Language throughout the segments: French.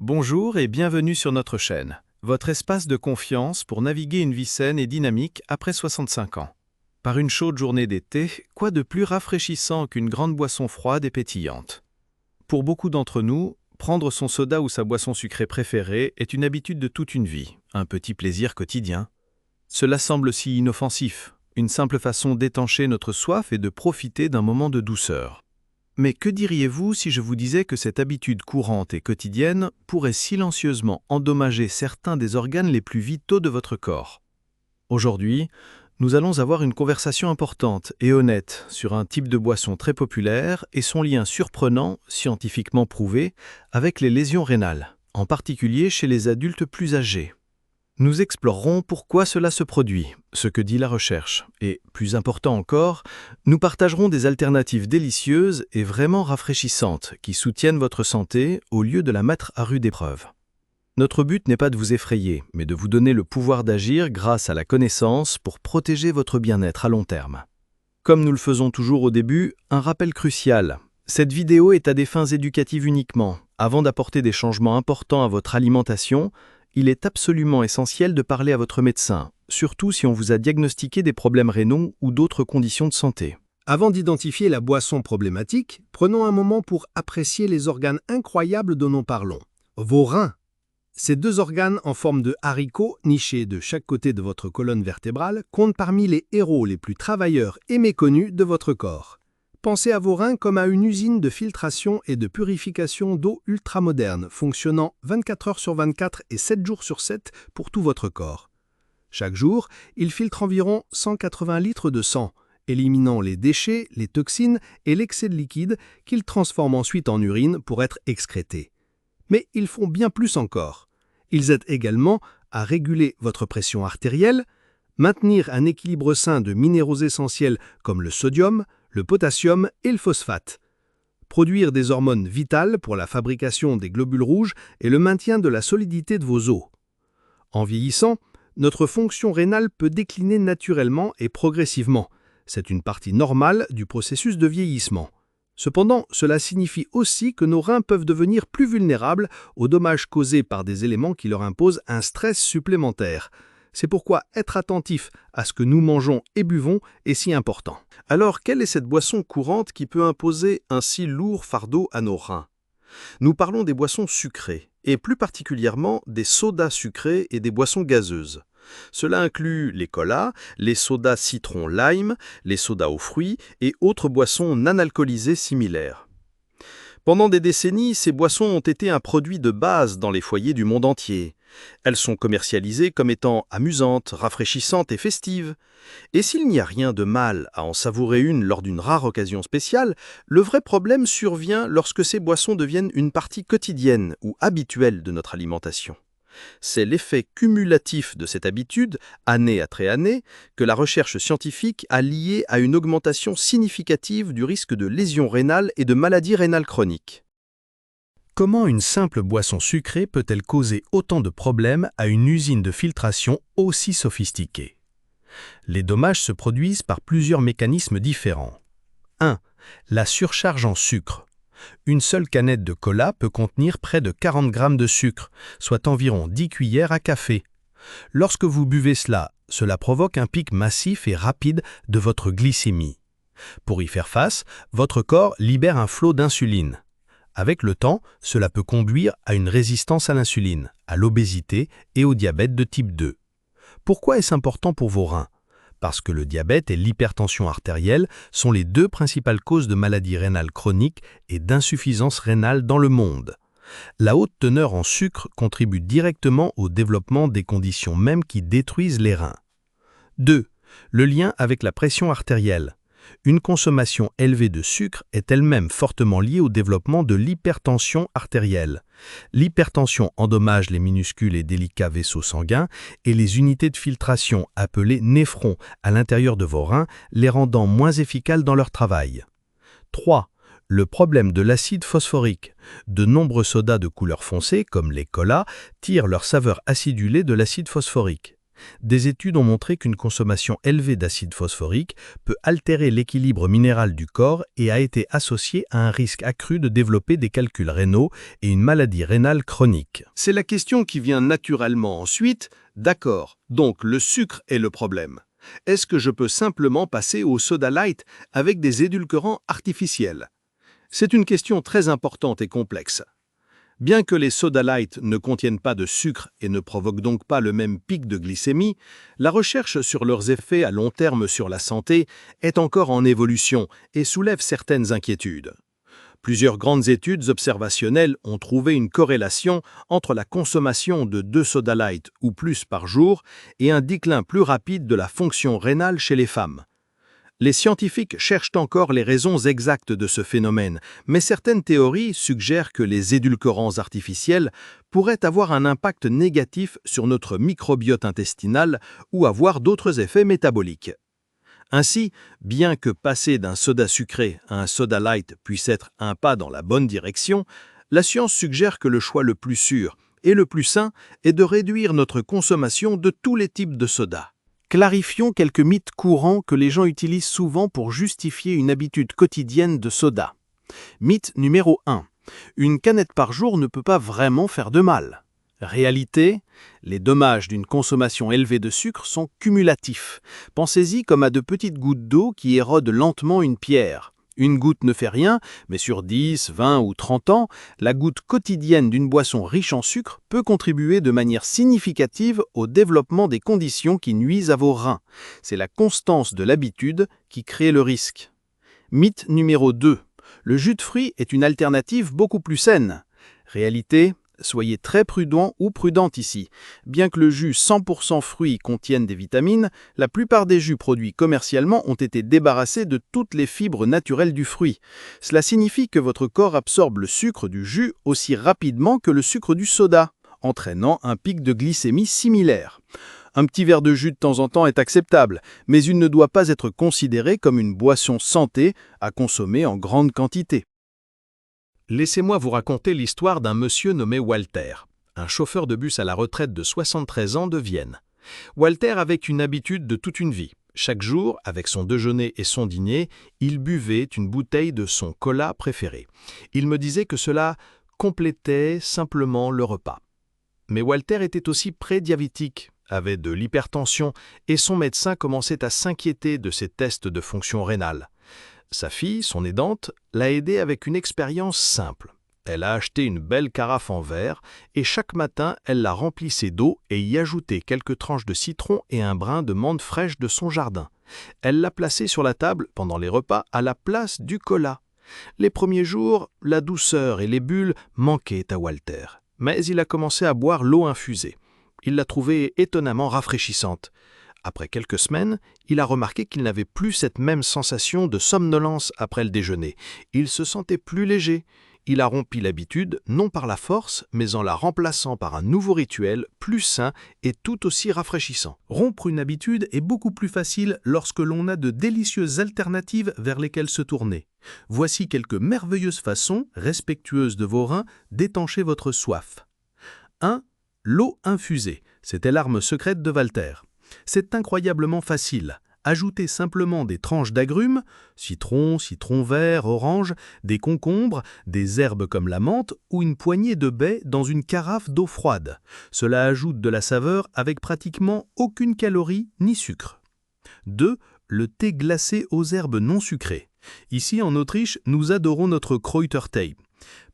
Bonjour et bienvenue sur notre chaîne, votre espace de confiance pour naviguer une vie saine et dynamique après 65 ans. Par une chaude journée d'été, quoi de plus rafraîchissant qu'une grande boisson froide et pétillante? Pour beaucoup d'entre nous, prendre son soda ou sa boisson sucrée préférée est une habitude de toute une vie, un petit plaisir quotidien. Cela semble si inoffensif, une simple façon d'étancher notre soif et de profiter d'un moment de douceur. Mais que diriez-vous si je vous disais que cette habitude courante et quotidienne pourrait silencieusement endommager certains des organes les plus vitaux de votre corps? Aujourd'hui, nous allons avoir une conversation importante et honnête sur un type de boisson très populaire et son lien surprenant, scientifiquement prouvé, avec les lésions rénales, en particulier chez les adultes plus âgés. Nous explorerons pourquoi cela se produit, ce que dit la recherche, et, plus important encore, nous partagerons des alternatives délicieuses et vraiment rafraîchissantes qui soutiennent votre santé au lieu de la mettre à rude épreuve. Notre but n'est pas de vous effrayer, mais de vous donner le pouvoir d'agir grâce à la connaissance pour protéger votre bien-être à long terme. Comme nous le faisons toujours au début, un rappel crucial. Cette vidéo est à des fins éducatives uniquement. Avant d'apporter des changements importants à votre alimentation, il est absolument essentiel de parler à votre médecin, surtout si on vous a diagnostiqué des problèmes rénaux ou d'autres conditions de santé. Avant d'identifier la boisson problématique, prenons un moment pour apprécier les organes incroyables dont nous parlons. Vos reins. Ces deux organes en forme de haricots, nichés de chaque côté de votre colonne vertébrale, comptent parmi les héros les plus travailleurs et méconnus de votre corps. Pensez à vos reins comme à une usine de filtration et de purification d'eau ultramoderne, fonctionnant 24 heures sur 24 et 7 jours sur 7 pour tout votre corps. Chaque jour, ils filtrent environ 180 litres de sang, éliminant les déchets, les toxines et l'excès de liquide qu'ils transforment ensuite en urine pour être excrétés. Mais ils font bien plus encore. Ils aident également à réguler votre pression artérielle, maintenir un équilibre sain de minéraux essentiels comme le sodium, le potassium et le phosphate, produire des hormones vitales pour la fabrication des globules rouges et le maintien de la solidité de vos os. En vieillissant, notre fonction rénale peut décliner naturellement et progressivement. C'est une partie normale du processus de vieillissement. Cependant, cela signifie aussi que nos reins peuvent devenir plus vulnérables aux dommages causés par des éléments qui leur imposent un stress supplémentaire. C'est pourquoi être attentif à ce que nous mangeons et buvons est si important. Alors, quelle est cette boisson courante qui peut imposer un si lourd fardeau à nos reins? Nous parlons des boissons sucrées, et plus particulièrement des sodas sucrés et des boissons gazeuses. Cela inclut les colas, les sodas citron-lime, les sodas aux fruits et autres boissons non alcoolisées similaires. Pendant des décennies, ces boissons ont été un produit de base dans les foyers du monde entier. Elles sont commercialisées comme étant amusantes, rafraîchissantes et festives. Et s'il n'y a rien de mal à en savourer une lors d'une rare occasion spéciale, le vrai problème survient lorsque ces boissons deviennent une partie quotidienne ou habituelle de notre alimentation. C'est l'effet cumulatif de cette habitude, année après année, que la recherche scientifique a lié à une augmentation significative du risque de lésions rénales et de maladies rénales chroniques. Comment une simple boisson sucrée peut-elle causer autant de problèmes à une usine de filtration aussi sophistiquée? Les dommages se produisent par plusieurs mécanismes différents. 1. La surcharge en sucre. Une seule canette de cola peut contenir près de 40 grammes de sucre, soit environ 10 cuillères à café. Lorsque vous buvez cela provoque un pic massif et rapide de votre glycémie. Pour y faire face, votre corps libère un flot d'insuline. Avec le temps, cela peut conduire à une résistance à l'insuline, à l'obésité et au diabète de type 2. Pourquoi est-ce important pour vos reins? Parce que le diabète et l'hypertension artérielle sont les deux principales causes de maladies rénales chroniques et d'insuffisance rénale dans le monde. La haute teneur en sucre contribue directement au développement des conditions mêmes qui détruisent les reins. 2. Le lien avec la pression artérielle. Une consommation élevée de sucre est elle-même fortement liée au développement de l'hypertension artérielle. L'hypertension endommage les minuscules et délicats vaisseaux sanguins et les unités de filtration appelées néphrons à l'intérieur de vos reins, les rendant moins efficaces dans leur travail. 3. Le problème de l'acide phosphorique. De nombreux sodas de couleur foncée, comme les colas, tirent leur saveur acidulée de l'acide phosphorique. Des études ont montré qu'une consommation élevée d'acide phosphorique peut altérer l'équilibre minéral du corps et a été associée à un risque accru de développer des calculs rénaux et une maladie rénale chronique. C'est la question qui vient naturellement ensuite. D'accord, donc le sucre est le problème. Est-ce que je peux simplement passer au soda light avec des édulcorants artificiels? C'est une question très importante et complexe. Bien que les soda light ne contiennent pas de sucre et ne provoquent donc pas le même pic de glycémie, la recherche sur leurs effets à long terme sur la santé est encore en évolution et soulève certaines inquiétudes. Plusieurs grandes études observationnelles ont trouvé une corrélation entre la consommation de 2 soda light ou plus par jour et un déclin plus rapide de la fonction rénale chez les femmes. Les scientifiques cherchent encore les raisons exactes de ce phénomène, mais certaines théories suggèrent que les édulcorants artificiels pourraient avoir un impact négatif sur notre microbiote intestinal ou avoir d'autres effets métaboliques. Ainsi, bien que passer d'un soda sucré à un soda light puisse être un pas dans la bonne direction, la science suggère que le choix le plus sûr et le plus sain est de réduire notre consommation de tous les types de soda. Clarifions quelques mythes courants que les gens utilisent souvent pour justifier une habitude quotidienne de soda. Mythe numéro 1. Une canette par jour ne peut pas vraiment faire de mal. Réalité, les dommages d'une consommation élevée de sucre sont cumulatifs. Pensez-y comme à de petites gouttes d'eau qui érodent lentement une pierre. Une goutte ne fait rien, mais sur 10, 20 ou 30 ans, la goutte quotidienne d'une boisson riche en sucre peut contribuer de manière significative au développement des conditions qui nuisent à vos reins. C'est la constance de l'habitude qui crée le risque. Mythe numéro 2. Le jus de fruits est une alternative beaucoup plus saine. Réalité, soyez très prudent ou prudente ici. Bien que le jus 100% fruits contienne des vitamines, la plupart des jus produits commercialement ont été débarrassés de toutes les fibres naturelles du fruit. Cela signifie que votre corps absorbe le sucre du jus aussi rapidement que le sucre du soda, entraînant un pic de glycémie similaire. Un petit verre de jus de temps en temps est acceptable, mais il ne doit pas être considéré comme une boisson santé à consommer en grande quantité. Laissez-moi vous raconter l'histoire d'un monsieur nommé Walter, un chauffeur de bus à la retraite de 73 ans de Vienne. Walter avait une habitude de toute une vie. Chaque jour, avec son déjeuner et son dîner, il buvait une bouteille de son cola préféré. Il me disait que cela complétait simplement le repas. Mais Walter était aussi prédiabétique, avait de l'hypertension et son médecin commençait à s'inquiéter de ses tests de fonction rénale. Sa fille, son aidante, l'a aidé avec une expérience simple. Elle a acheté une belle carafe en verre et chaque matin, elle la remplissait d'eau et y ajoutait quelques tranches de citron et un brin de menthe fraîche de son jardin. Elle l'a placé sur la table pendant les repas à la place du cola. Les premiers jours, la douceur et les bulles manquaient à Walter. Mais il a commencé à boire l'eau infusée. Il l'a trouvée étonnamment rafraîchissante. Après quelques semaines, il a remarqué qu'il n'avait plus cette même sensation de somnolence après le déjeuner. Il se sentait plus léger. Il a rompu l'habitude, non par la force, mais en la remplaçant par un nouveau rituel plus sain et tout aussi rafraîchissant. Rompre une habitude est beaucoup plus facile lorsque l'on a de délicieuses alternatives vers lesquelles se tourner. Voici quelques merveilleuses façons, respectueuses de vos reins, d'étancher votre soif. 1. L'eau infusée. C'était l'arme secrète de Walter. C'est incroyablement facile. Ajoutez simplement des tranches d'agrumes, citron, citron vert, orange, des concombres, des herbes comme la menthe ou une poignée de baies dans une carafe d'eau froide. Cela ajoute de la saveur avec pratiquement aucune calorie ni sucre. 2. Le thé glacé aux herbes non sucrées. Ici en Autriche, nous adorons notre Kräutertee.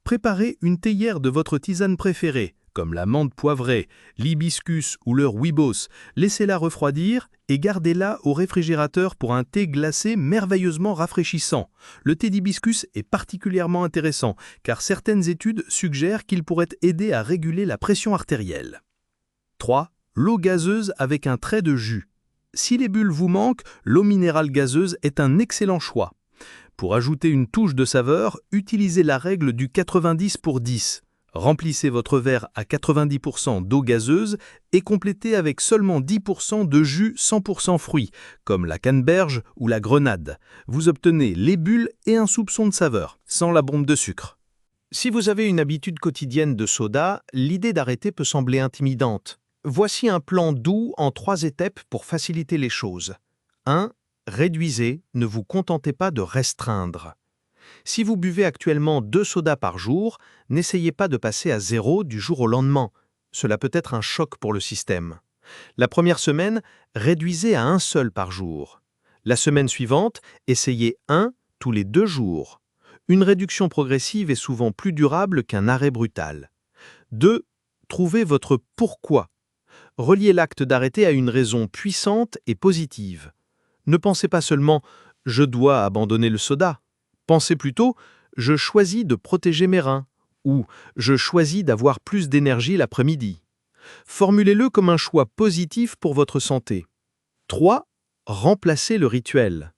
Préparez une théière de votre tisane préférée, comme la menthe poivrée, l'hibiscus ou le rooibos. Laissez-la refroidir et gardez-la au réfrigérateur pour un thé glacé merveilleusement rafraîchissant. Le thé d'hibiscus est particulièrement intéressant car certaines études suggèrent qu'il pourrait aider à réguler la pression artérielle. 3. L'eau gazeuse avec un trait de jus. Si les bulles vous manquent, l'eau minérale gazeuse est un excellent choix. Pour ajouter une touche de saveur, utilisez la règle du 90/10. Remplissez votre verre à 90% d'eau gazeuse et complétez avec seulement 10% de jus 100% fruits, comme la canneberge ou la grenade. Vous obtenez les bulles et un soupçon de saveur, sans la bombe de sucre. Si vous avez une habitude quotidienne de soda, l'idée d'arrêter peut sembler intimidante. Voici un plan doux en 3 étapes pour faciliter les choses. 1. Réduisez, ne vous contentez pas de restreindre. Si vous buvez actuellement 2 sodas par jour, n'essayez pas de passer à 0 du jour au lendemain. Cela peut être un choc pour le système. La première semaine, réduisez à 1 seul par jour. La semaine suivante, essayez 1 tous les 2 jours. Une réduction progressive est souvent plus durable qu'un arrêt brutal. 2. Trouvez votre pourquoi. Reliez l'acte d'arrêter à une raison puissante et positive. Ne pensez pas seulement « je dois abandonner le soda ». Pensez plutôt « je choisis de protéger mes reins » ou « je choisis d'avoir plus d'énergie l'après-midi ». Formulez-le comme un choix positif pour votre santé. 3. Remplacez le rituel.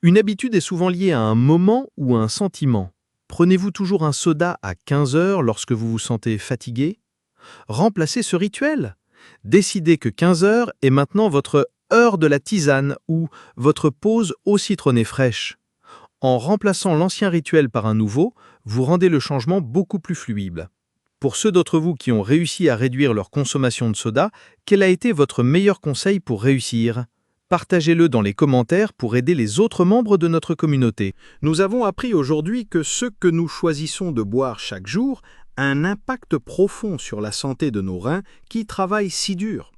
Une habitude est souvent liée à un moment ou à un sentiment. Prenez-vous toujours un soda à 15 heures lorsque vous vous sentez fatigué? Remplacez ce rituel. Décidez que 15 heures est maintenant votre heure de la tisane ou votre pause au citronné fraîche. En remplaçant l'ancien rituel par un nouveau, vous rendez le changement beaucoup plus fluide. Pour ceux d'entre vous qui ont réussi à réduire leur consommation de soda, quel a été votre meilleur conseil pour réussir? Partagez-le dans les commentaires pour aider les autres membres de notre communauté. Nous avons appris aujourd'hui que ce que nous choisissons de boire chaque jour a un impact profond sur la santé de nos reins qui travaillent si dur.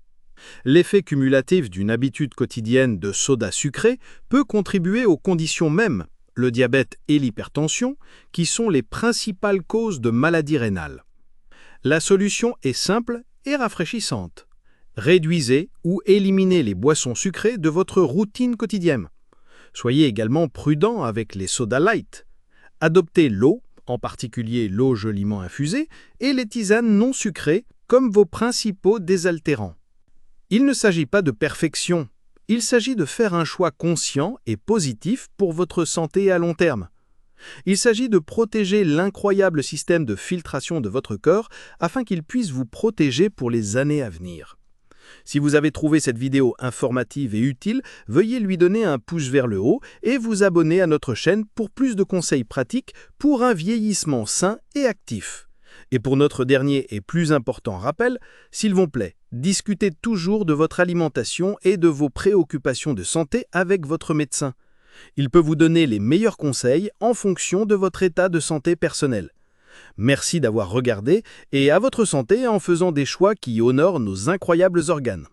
L'effet cumulatif d'une habitude quotidienne de soda sucré peut contribuer aux conditions mêmes, le diabète et l'hypertension, qui sont les principales causes de maladies rénales. La solution est simple et rafraîchissante. Réduisez ou éliminez les boissons sucrées de votre routine quotidienne. Soyez également prudent avec les sodas light. Adoptez l'eau, en particulier l'eau joliment infusée, et les tisanes non sucrées comme vos principaux désaltérants. Il ne s'agit pas de perfection, il s'agit de faire un choix conscient et positif pour votre santé à long terme. Il s'agit de protéger l'incroyable système de filtration de votre corps afin qu'il puisse vous protéger pour les années à venir. Si vous avez trouvé cette vidéo informative et utile, veuillez lui donner un pouce vers le haut et vous abonner à notre chaîne pour plus de conseils pratiques pour un vieillissement sain et actif. Et pour notre dernier et plus important rappel, s'il vous plaît, discutez toujours de votre alimentation et de vos préoccupations de santé avec votre médecin. Il peut vous donner les meilleurs conseils en fonction de votre état de santé personnel. Merci d'avoir regardé et à votre santé en faisant des choix qui honorent nos incroyables organes.